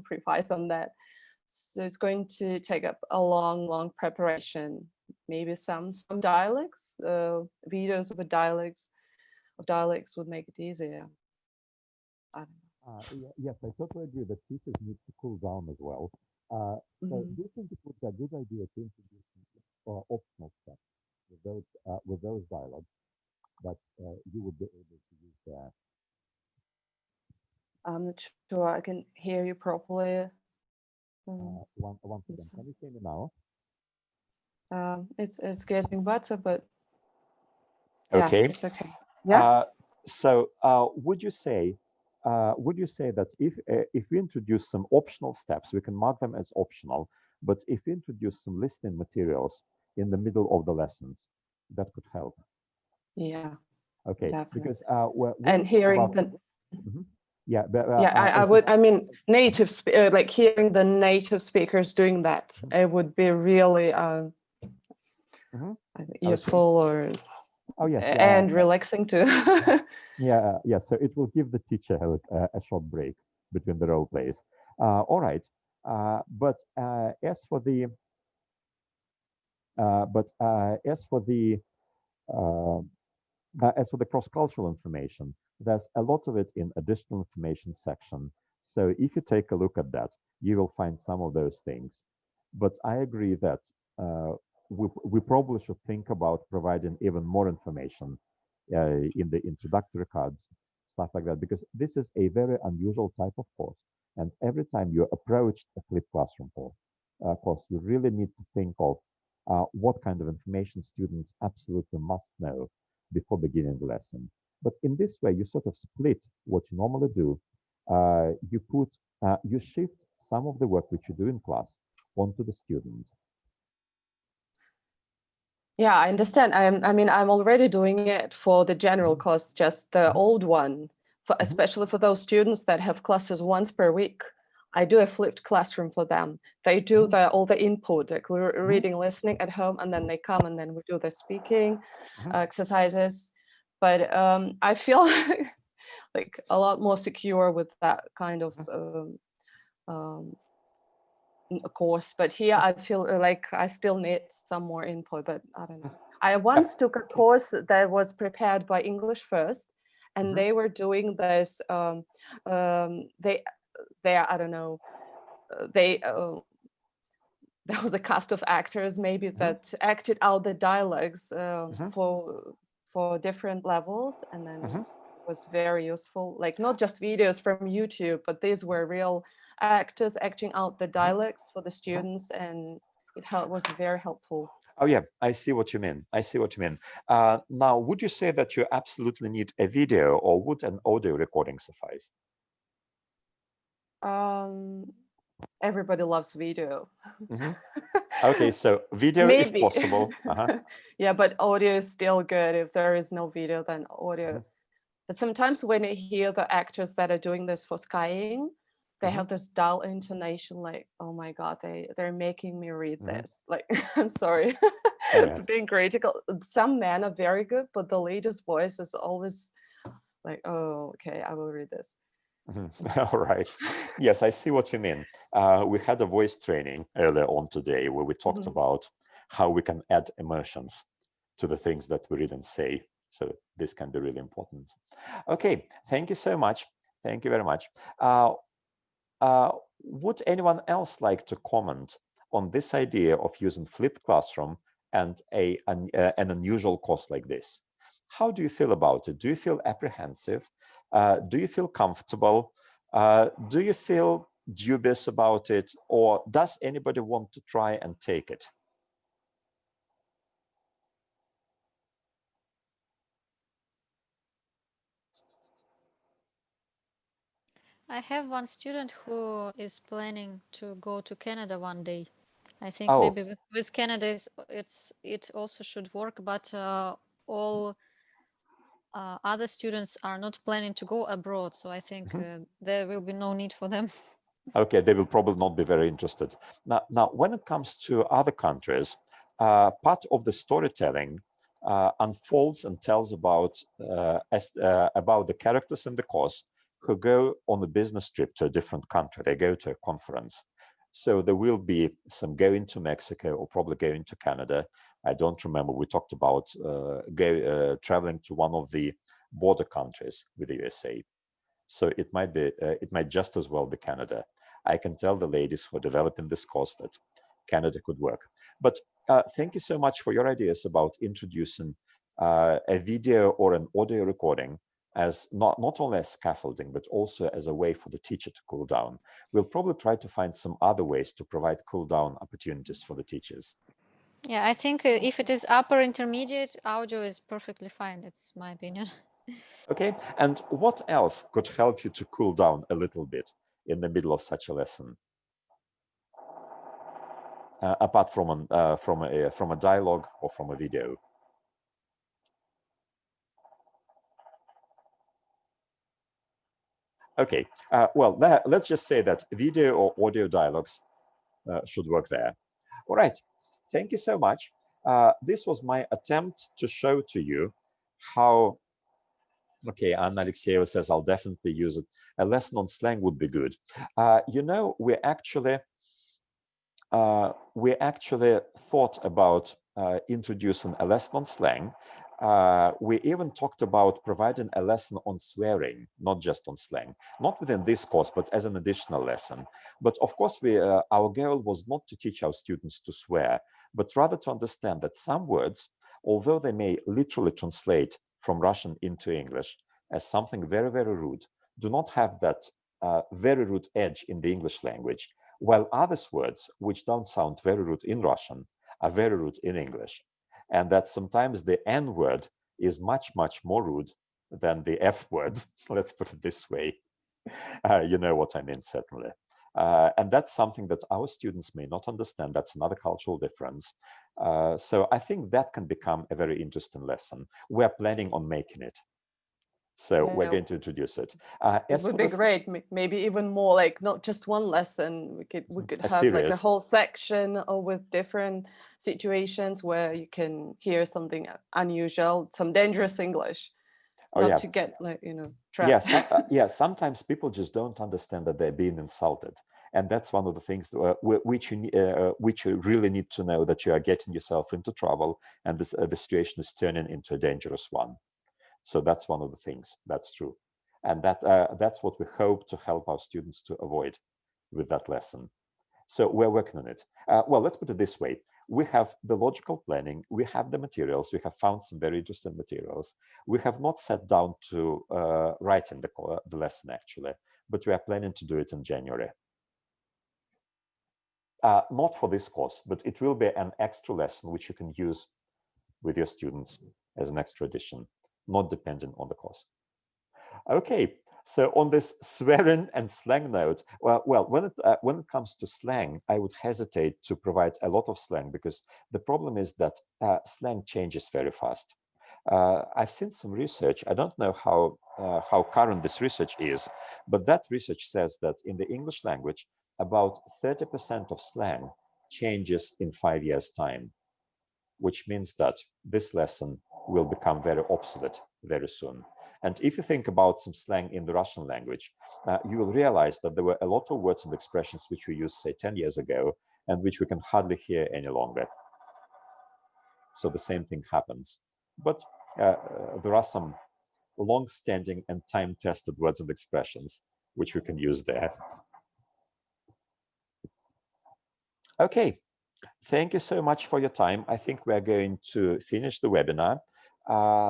revise on that. So it's going to take up a long preparation, maybe some dialects, videos of dialects, of dialects would make it easier. I don't know. Yes, I totally agree that teachers need to cool down as well. So Mhm. do you think it would be a good idea to introduce optional steps with those dialogues that you would be able to use there? I'm not sure I can hear you properly. Once again, Listen. can you hear me now? It's getting better, but Okay. yeah, it's okay. Yeah. So would you say that if we introduce some optional steps, we can mark them as optional, but if we introduce some listening materials in the middle of the lessons, that could help. Yeah, Okay, definitely. because And hearing the yeah, but, I would, I mean, like hearing the native speakers doing that, it would be really useful or oh yes, and relaxing too. yeah. So it will give the teacher a short break between the role plays. All right, but as for the as for the cross-cultural information, there's a lot of it in additional information section. So if you take a look at that, you will find some of those things. But I agree that we probably should think about providing even more information in the introductory cards, stuff like that, because this is a very unusual type of course. And every time you approach a flipped classroom course, you really need to think of what kind of information students absolutely must know before beginning the lesson. But in this way, you sort of split what you normally do. You shift some of the work which you do in class onto the student. Yeah, I understand. I mean, I'm already doing it for the general course, just the old one, especially for those students that have classes once per week. I do a flipped classroom for them. They do all the input, like reading, listening at home, and then they come and then we do the speaking exercises. But I feel like a lot more secure with that kind of a course. But here I feel like I still need some more input, but I don't know. I once took a course that was prepared by English First, and they were doing this. They I don't know. They there was a cast of actors maybe that acted out the dialogues for different levels, and then it was very useful. Like not just videos from YouTube, but these were real actors acting out the dialects for the students, and it was very helpful. Oh yeah, I see what you mean. I see what you mean. Now, would you say that you absolutely need a video, or would an audio recording suffice? Everybody loves video. Okay, so video if Maybe. possible. Yeah, but audio is still good. If there is no video, then audio. But sometimes when I hear the actors that are doing this for Skying, they have this dull intonation, like, oh my God, they're making me read this. Like, I'm sorry for being critical. Some men are very good, but the leader's voice is always like, oh, okay, I will read this. All right. Yes, I see what you mean. We had a voice training earlier on today where we talked about how we can add emotions to the things that we read and say. So this can be really important. Okay, thank you so much. Thank you very much. Would anyone else like to comment on this idea of using flipped classroom and an unusual course like this? How do you feel about it? Do you feel apprehensive? Do you feel comfortable? Do you feel dubious about it? Or does anybody want to try and take it? I have one student who is planning to go to Canada one day. I think Oh. maybe with Canada it also should work, but all other students are not planning to go abroad, so I think there will be no need for them. Okay, they will probably not be very interested. Now, when it comes to other countries, part of the storytelling unfolds and tells about the characters in the course who go on a business trip to a different country. They go to a conference. So there will be some going to Mexico or probably going to Canada. I don't remember. We talked about traveling to one of the border countries with the USA. So it might just as well be Canada. I can tell the ladies who are developing this course that Canada could work. But thank you so much for your ideas about introducing a video or an audio recording as not only as scaffolding, but also as a way for the teacher to cool down. We'll probably try to find some other ways to provide cool down opportunities for the teachers. Yeah, I think if it is upper intermediate, audio is perfectly fine. It's my opinion. Okay, and what else could help you to cool down a little bit in the middle of such a lesson? Apart from a dialogue or from a video. Okay, well, let's just say that video or audio dialogues should work there. All right, thank you so much. This was my attempt to show to you how, okay, Anna Alexeyeva says, I'll definitely use it. A lesson on slang would be good. You know, we actually thought about introducing a lesson on slang. We even talked about providing a lesson on swearing, not just on slang, not within this course, but as an additional lesson. But of course, our goal was not to teach our students to swear, but rather to understand that some words, although they may literally translate from Russian into English as something very, very rude, do not have that very rude edge in the English language, while other words, which don't sound very rude in Russian, are very rude in English. And that sometimes the N word is much, much more rude than the F word. Let's put it this way. You know what I mean, certainly. And that's something that our students may not understand. That's another cultural difference. So I think that can become a very interesting lesson. We're planning on making it. So we're going to introduce it. It would be great. Maybe even more, like not just one lesson. We could have series. like a whole section or with different situations where you can hear something unusual, some dangerous English. Not to get like, you know, trapped. Yes, sometimes people just don't understand that they're being insulted. And that's one of the things which you really need to know, that you are getting yourself into trouble and the situation is turning into a dangerous one. So that's one of the things. That's true. And that's what we hope to help our students to avoid with that lesson. So we're working on it. Well, let's put it this way. We have the logical planning. We have the materials. We have found some very interesting materials. We have not sat down to write in the lesson, actually, but we are planning to do it in January. Not for this course, but it will be an extra lesson which you can use with your students as an extra addition, not dependent on the course. Okay, so on this swearing and slang note, well, when it comes to slang, I would hesitate to provide a lot of slang, because the problem is that slang changes very fast. I've seen some research. I don't know how current this research is, but that research says that in the English language, about 30% of slang changes in 5 years' time, which means that this lesson will become very obsolete very soon. And if you think about some slang in the Russian language, you will realize that there were a lot of words and expressions which we used, say, 10 years ago, and which we can hardly hear any longer. So the same thing happens. But there are some long-standing and time-tested words and expressions which we can use there. Okay, thank you so much for your time. I think we're going to finish the webinar.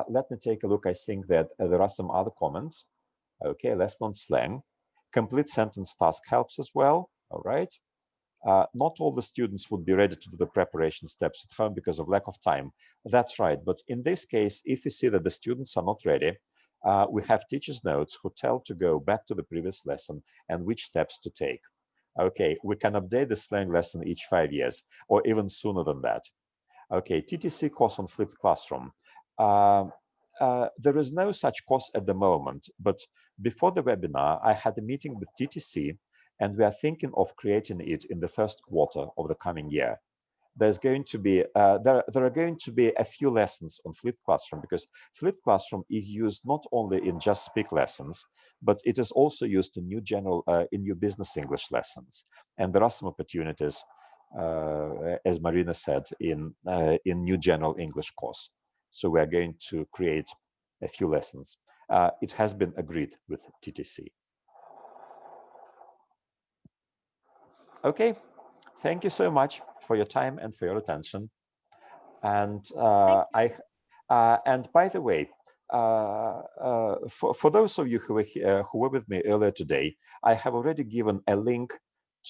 Let me take a look. I think that there are some other comments. Okay, lesson on slang. Complete sentence task helps as well. All right. Not all the students would be ready to do the preparation steps at home because of lack of time. That's right. But in this case, if you see that the students are not ready, we have teachers' notes who tell to go back to the previous lesson and which steps to take. Okay, we can update the slang lesson each 5 years, or even sooner than that. Okay, TTC course on flipped classroom. There is no such course at the moment, but before the webinar, I had a meeting with TTC, and we are thinking of creating it in the first quarter of the coming year. There's going to be there are going to be a few lessons on flipped classroom, because flipped classroom is used not only in just speak lessons, but it is also used in new business English lessons. And there are some opportunities, as Marina said, in new general English course. So we are going to create a few lessons. it has been agreed with TTC. Okay, thank you so much for your time and for your attention. And and by the way, for those of you who were with me earlier today, I have already given a link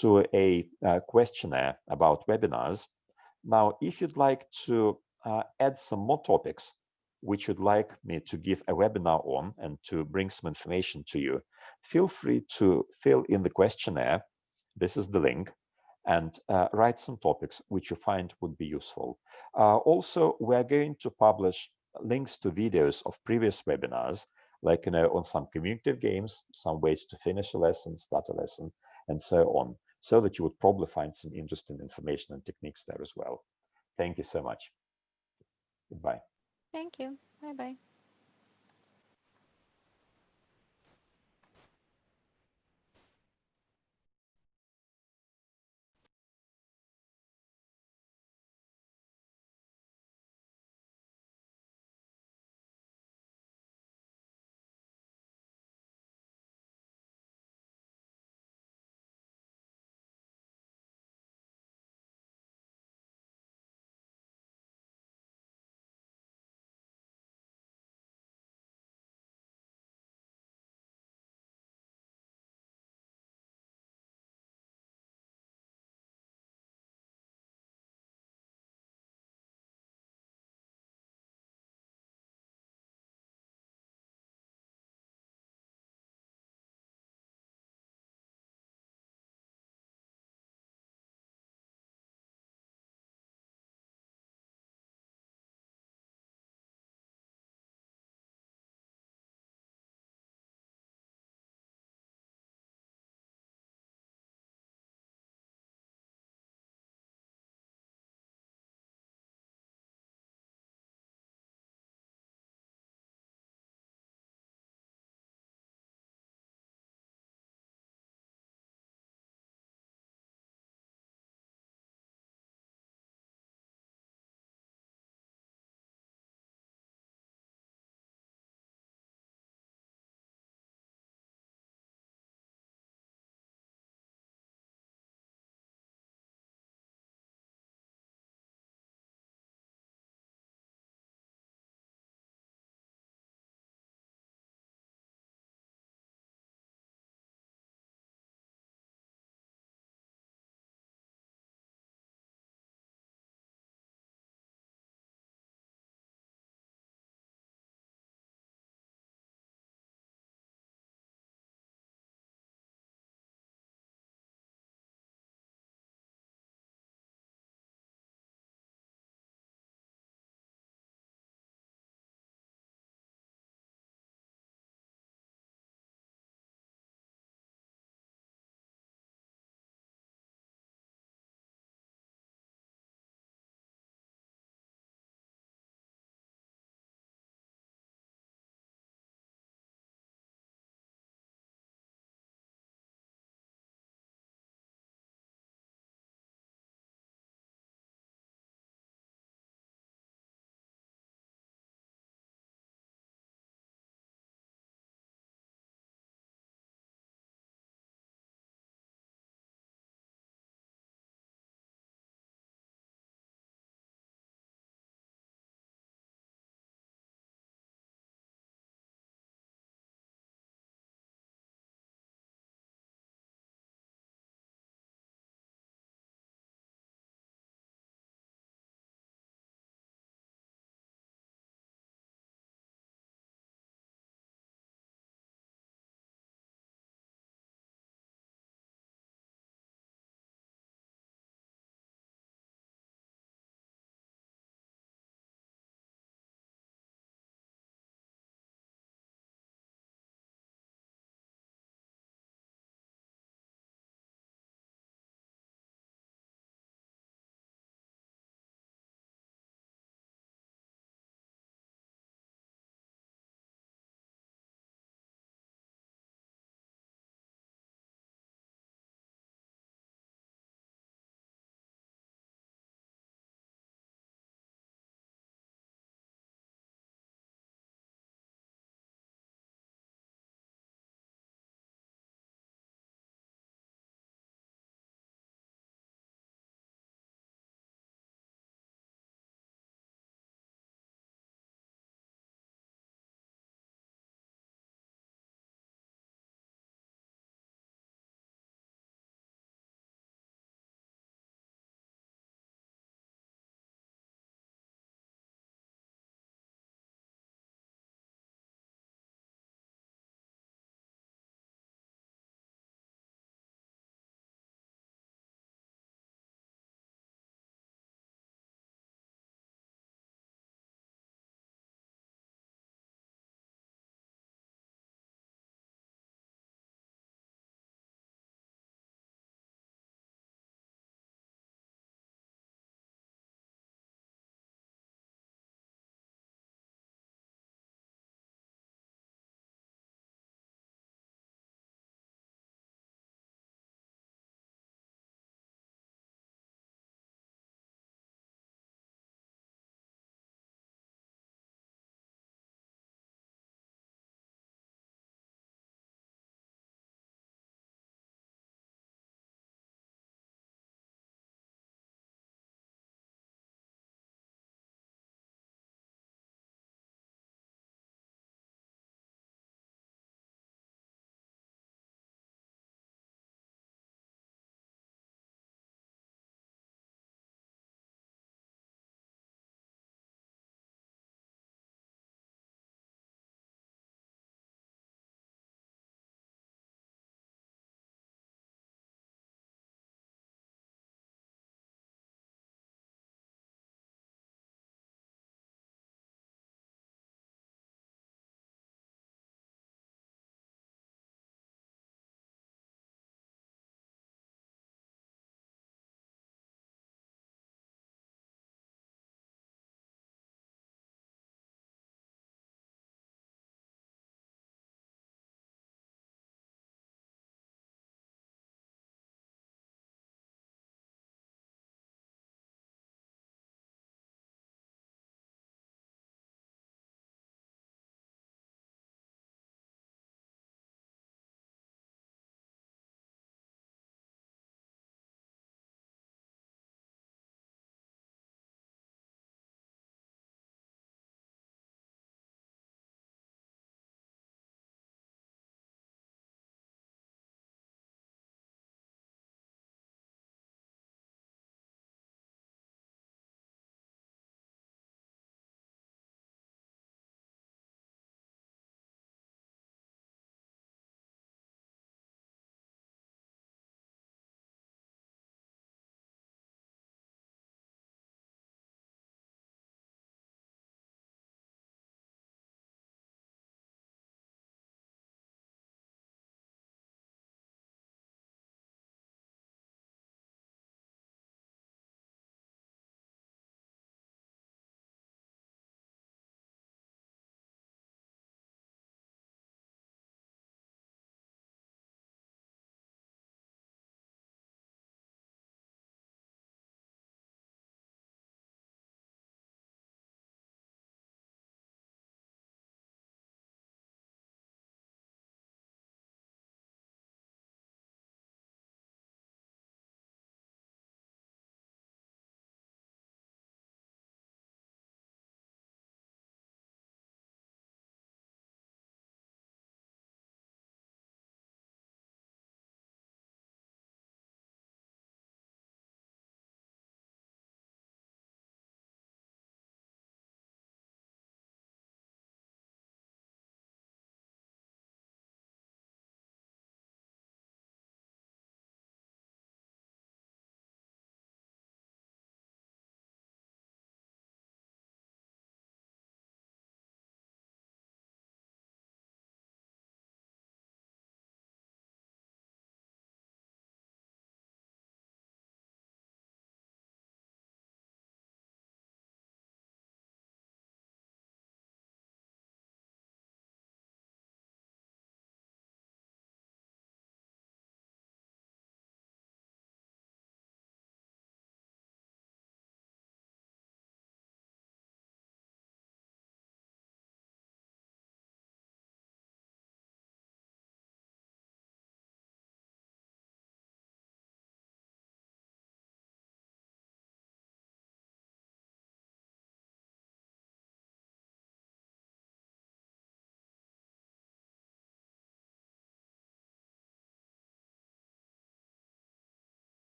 to a questionnaire about webinars. Now, if you'd like to add some more topics which you'd like me to give a webinar on and to bring some information to you, feel free to fill in the questionnaire. This is the link, and write some topics which you find would be useful. Also, we're going to publish links to videos of previous webinars, like on some community games, some ways to finish a lesson, start a lesson, and so on, so that you would probably find some interesting information and techniques there as well. Thank you so much. Goodbye. Thank you. Bye-bye.